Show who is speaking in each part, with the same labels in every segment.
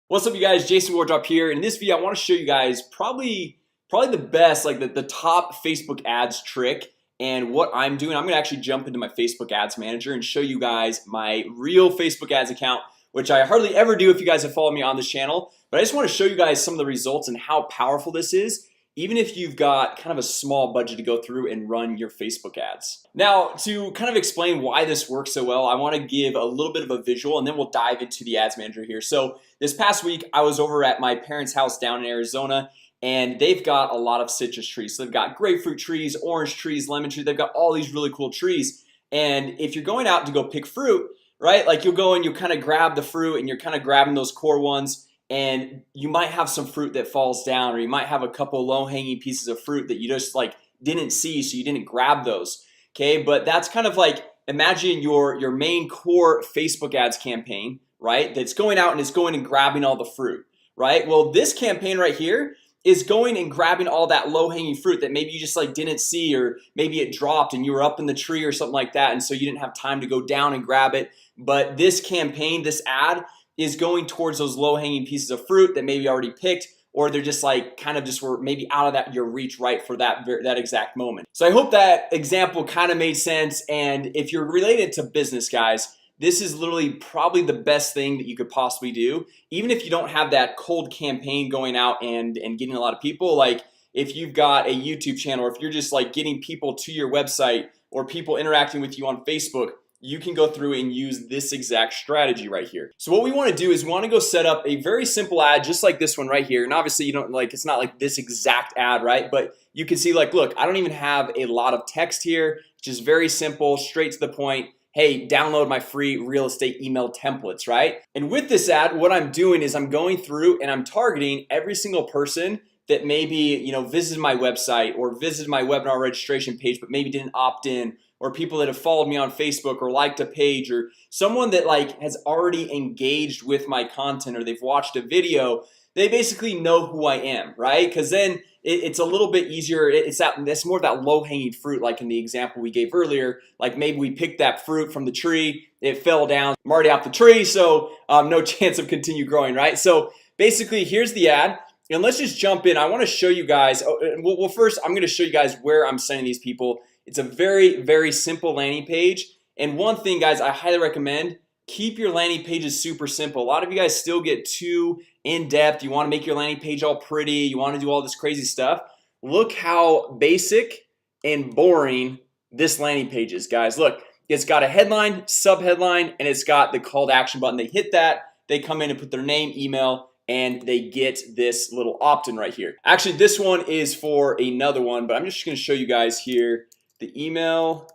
Speaker 1: What's up, you guys? Jason Wardrop here. In this video, I want to show you guys probably the best, like the top Facebook ads trick. And what I'm doing, I'm gonna actually jump into my Facebook ads manager and show you guys my real Facebook ads account, which I hardly ever do if you guys have followed me on this channel. But I just want to show you guys some of the results and how powerful this is, even if you've got kind of a small budget to go through and run your Facebook ads. Now, to kind of explain why this works so well, I want to give a little bit of a visual and then we'll dive into the ads manager here. So this past week I was over at my parents' house down in Arizona, and they've got a lot of citrus trees. So they've got grapefruit trees, orange trees, lemon trees. They've got all these really cool trees. And if you're going out to go pick fruit, right, like you'll go and you'll kind of grab the fruit and you're kind of grabbing those core ones, and you might have some fruit that falls down, or you might have a couple low-hanging pieces of fruit that you just like didn't see, so you didn't grab those. Okay, but that's kind of like, imagine your main core Facebook ads campaign, right? That's going out and it's going and grabbing all the fruit, right? Well, this campaign right here is going and grabbing all that low-hanging fruit that maybe you just like didn't see, or maybe it dropped and you were up in the tree or something like that, and so you didn't have time to go down and grab it. But this campaign, this ad, is going towards those low-hanging pieces of fruit that maybe you already picked, or they're just like kind of just were maybe out of your reach right for that exact moment. So I hope that example kind of made sense. And if you're related to business, guys, this is literally probably the best thing that you could possibly do. Even if you don't have that cold campaign going out and getting a lot of people, like if you've got a YouTube channel, or if you're just like getting people to your website or people interacting with you on Facebook, you can go through and use this exact strategy right here. So what we want to do is we want to go set up a very simple ad just like this one right here. And obviously you don't like, it's not like this exact ad, right? But you can see, like, look, I don't even have a lot of text here. Just very simple, straight to the point. Hey, download my free real estate email templates, right? And with this ad, what I'm doing is I'm going through and I'm targeting every single person that maybe, you know, visited my website or visited my webinar registration page but maybe didn't opt in, or people that have followed me on Facebook or liked a page, or someone that like has already engaged with my content, or they've watched a video. They basically know who I am, right? Because then it's a little bit easier. That's more of that low-hanging fruit, like in the example we gave earlier. Like maybe we picked that fruit from the tree, it fell down, I'm already off the tree, so no chance of continue growing, right? So basically here's the ad. And let's just jump in. I want to show you guys. Well, first I'm going to show you guys where I'm sending these people. It's a very simple landing page. And one thing, guys, I highly recommend, keep your landing pages super simple. A lot of you guys still get too in-depth. You want to make your landing page all pretty. You want to do all this crazy stuff. Look how basic and boring this landing page is, guys. Look, it's got a headline, sub-headline, and it's got the call to action button. They hit that, they come in and put their name, email, and they get this little opt-in right here. Actually, this one is for another one, but I'm just going to show you guys here the email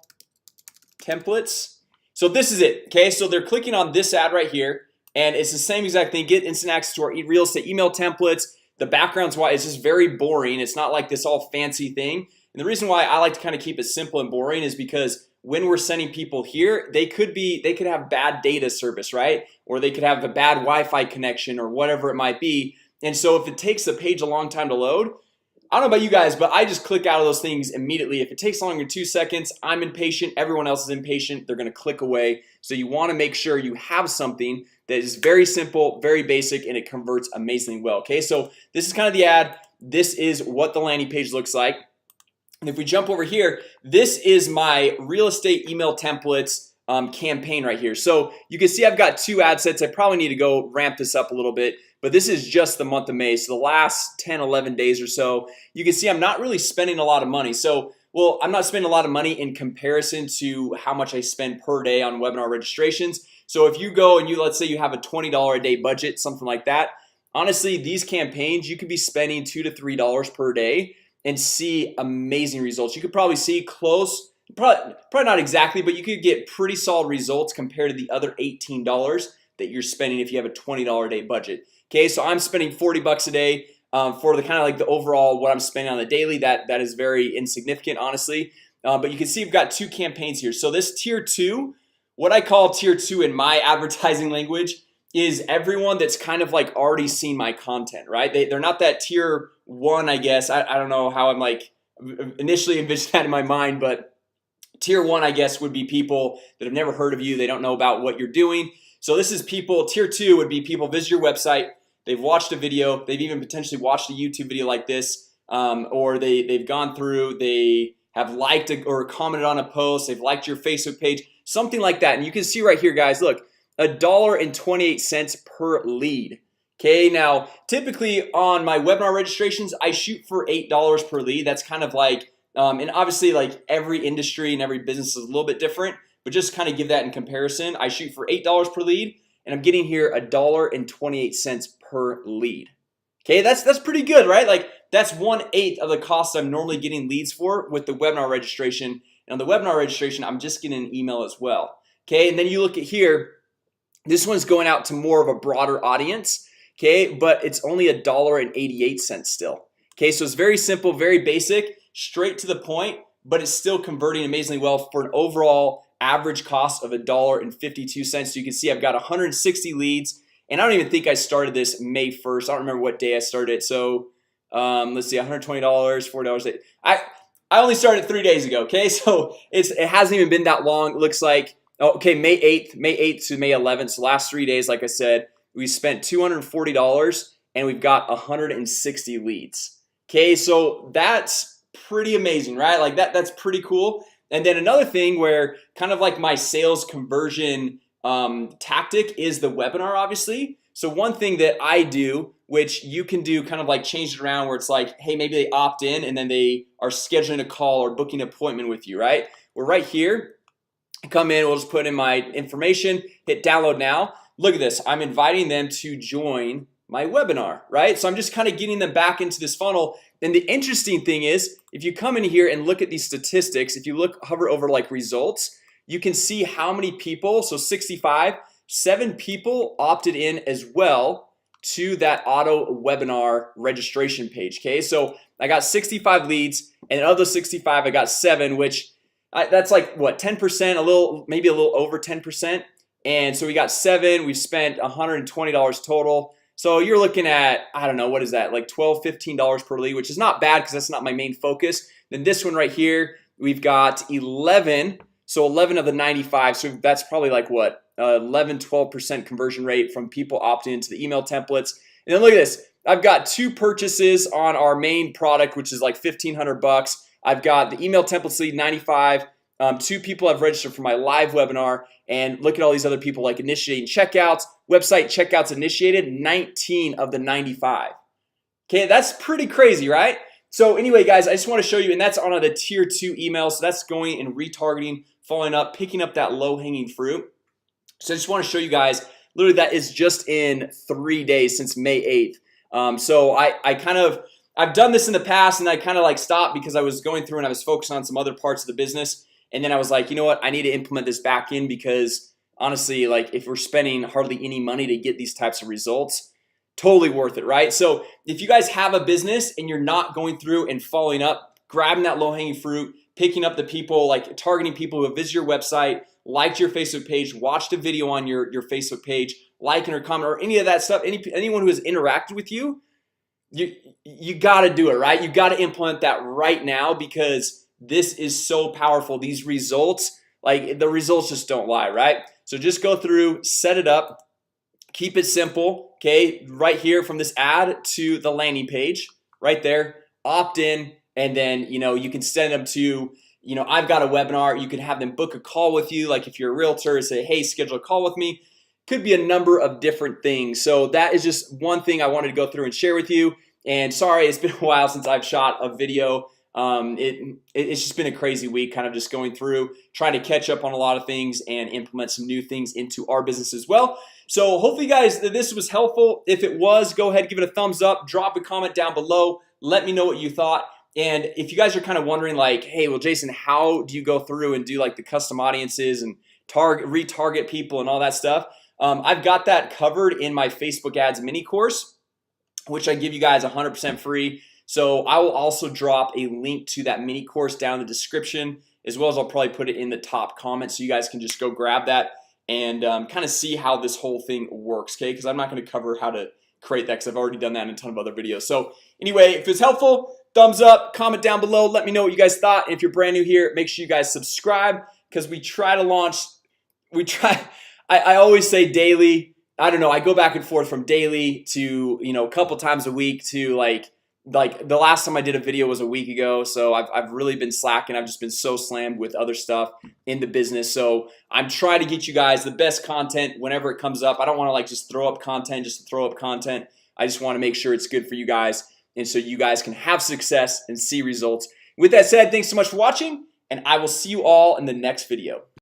Speaker 1: templates. So this is it. Okay, so they're clicking on this ad right here, and it's the same exact thing. Get instant access to our real estate email templates. The background's why it's just very boring. It's not like this all fancy thing. And the reason why I like to kind of keep it simple and boring is because when we're sending people here, they could have bad data service, right? Or they could have a bad Wi-Fi connection or whatever it might be. And so if it takes the page a long time to load, I don't know about you guys, but I just click out of those things immediately. If it takes longer than 2 seconds, I'm impatient, everyone else is impatient, they're gonna click away. So you wanna make sure you have something that is very simple, very basic, and it converts amazingly well. Okay, so this is kind of the ad. This is what the landing page looks like. And if we jump over here, this is my real estate email templates campaign right here. So you can see I've got 2 ad sets. I probably need to go ramp this up a little bit, but this is just the month of May. So the last 10-11 days or so, you can see I'm not really spending a lot of money. So, well, I'm not spending a lot of money in comparison to how much I spend per day on webinar registrations. So if you go and let's say you have a $20 a day budget, something like that, honestly, these campaigns, you could be spending $2 to $3 per day and see amazing results. You could probably see close, probably not exactly, but you could get pretty solid results compared to the other $18 that you're spending if you have a $20 a day budget. Okay, so I'm spending 40 bucks a day for the kind of like the overall what I'm spending on the daily. That is very insignificant, honestly. But you can see we've got 2 campaigns here. So this tier 2, what I call tier 2 in my advertising language, is everyone that's kind of like already seen my content, right? They're not that tier 1, I guess. I don't know how I'm like initially envisioned that in my mind, but tier 1, I guess, would be people that have never heard of you. They don't know about what you're doing. So this is people. Tier 2 would be people visit your website, they've watched a video, they've even potentially watched a YouTube video like this, or they've gone through, they have liked or commented on a post, they've liked your Facebook page, something like that. And you can see right here, guys, look, $1.28 per lead. Okay, now typically on my webinar registrations, I shoot for $8 per lead. That's kind of like, and obviously like every industry and every business is a little bit different, but just kind of give that in comparison. I shoot for $8 per lead, and I'm getting here $1.28 per lead. Okay, that's pretty good, right? Like that's 1/8 of the cost I'm normally getting leads for with the webinar registration. And on the webinar registration, I'm just getting an email as well. Okay, and then you look at here, this one's going out to more of a broader audience. Okay, but it's only $1.88 still. Okay, so it's very simple, very basic, straight to the point, but it's still converting amazingly well for an overall average cost of $1.52. So you can see I've got 160 leads, and I don't even think I started this May 1st. I don't remember what day I started it. So let's see, $120, $4. I only started 3 days ago. Okay, so it hasn't even been that long. It looks like, okay, May 8th to May 11th. So last 3 days, like I said, we spent $240 and we've got 160 leads. Okay, so that's pretty amazing, right? Like that's pretty cool. And then another thing where kind of like my sales conversion tactic is the webinar, obviously. So one thing that I do, which you can do, kind of like change it around where it's like, hey, maybe they opt in and then they are scheduling a call or booking an appointment with you, right? We're right here. Come in, we'll just put in my information, hit download now. Look at this, I'm inviting them to join my webinar, right? So I'm just kind of getting them back into this funnel. And the interesting thing is, if you come in here and look at these statistics, if you hover over like results, you can see how many people, so 65, 7 people opted in as well to that auto webinar registration page. Okay, so I got 65 leads, and of those 65, I got 7, which that's like what, 10%, maybe a little over 10%. And so we got 7, we've spent $120 total. So you're looking at, I don't know, what is that, like $12, $15 per lead, which is not bad because that's not my main focus. Then this one right here, we've got 11, so 11 of the 95. So that's probably like what, 11, 12% conversion rate from people opting into the email templates. And then look at this, I've got 2 purchases on our main product, which is like $1,500. I've got the email templates lead 95. 2 people have registered for my live webinar, and look at all these other people like initiating checkouts, website checkouts initiated, 19 of the 95. Okay, that's pretty crazy, right? So anyway, guys, I just want to show you, and that's on the tier 2 email. So that's going and retargeting, following up, picking up that low-hanging fruit. So I just want to show you guys, literally that is just in 3 days since May 8th. So I've done this in the past, and I kind of like stopped because I was going through and I was focused on some other parts of the business. And then I was like, you know what, I need to implement this back in, because honestly, like if we're spending hardly any money to get these types of results, totally worth it, right? So if you guys have a business and you're not going through and following up, grabbing that low-hanging fruit, picking up the people, like targeting people who have visited your website, liked your Facebook page, watched a video on your Facebook page, liking or comment or any of that stuff, anyone who has interacted with you, you got to do it, right? You got to implement that right now, because this is so powerful. These results, like the results just don't lie, right? So just go through, set it up, keep it simple. Okay, right here from this ad to the landing page, right there, opt in, and then you can send them to, I've got a webinar. You can have them book a call with you, like if you're a realtor, say, hey, schedule a call with me. Could be a number of different things. So that is just one thing I wanted to go through and share with you. And sorry, it's been a while since I've shot a video. It's just been a crazy week, kind of just going through, trying to catch up on a lot of things and implement some new things into our business as well. So hopefully, guys, this was helpful. If it was, go ahead, give it a thumbs up, drop a comment down below, let me know what you thought. And if you guys are kind of wondering like, hey, well, Jason, how do you go through and do like the custom audiences and retarget people and all that stuff? I've got that covered in my Facebook ads mini course, which I give you guys 100% free. So I will also drop a link to that mini course down in the description, as well as I'll probably put it in the top comments, so you guys can just go grab that and kind of see how this whole thing works. Okay, because I'm not going to cover how to create that because I've already done that in a ton of other videos. So anyway, if it's helpful, thumbs up, comment down below, let me know what you guys thought. And if you're brand new here, make sure you guys subscribe, because we try to launch, I always say daily, I don't know, I go back and forth from daily to, you know, a couple times a week to like the last time I did a video was a week ago. So I've really been slacking. I've just been so slammed with other stuff in the business. So I'm trying to get you guys the best content whenever it comes up. I don't want to like just throw up content just to throw up content. I just want to make sure it's good for you guys, and so you guys can have success and see results. With that said, thanks so much for watching, and I will see you all in the next video.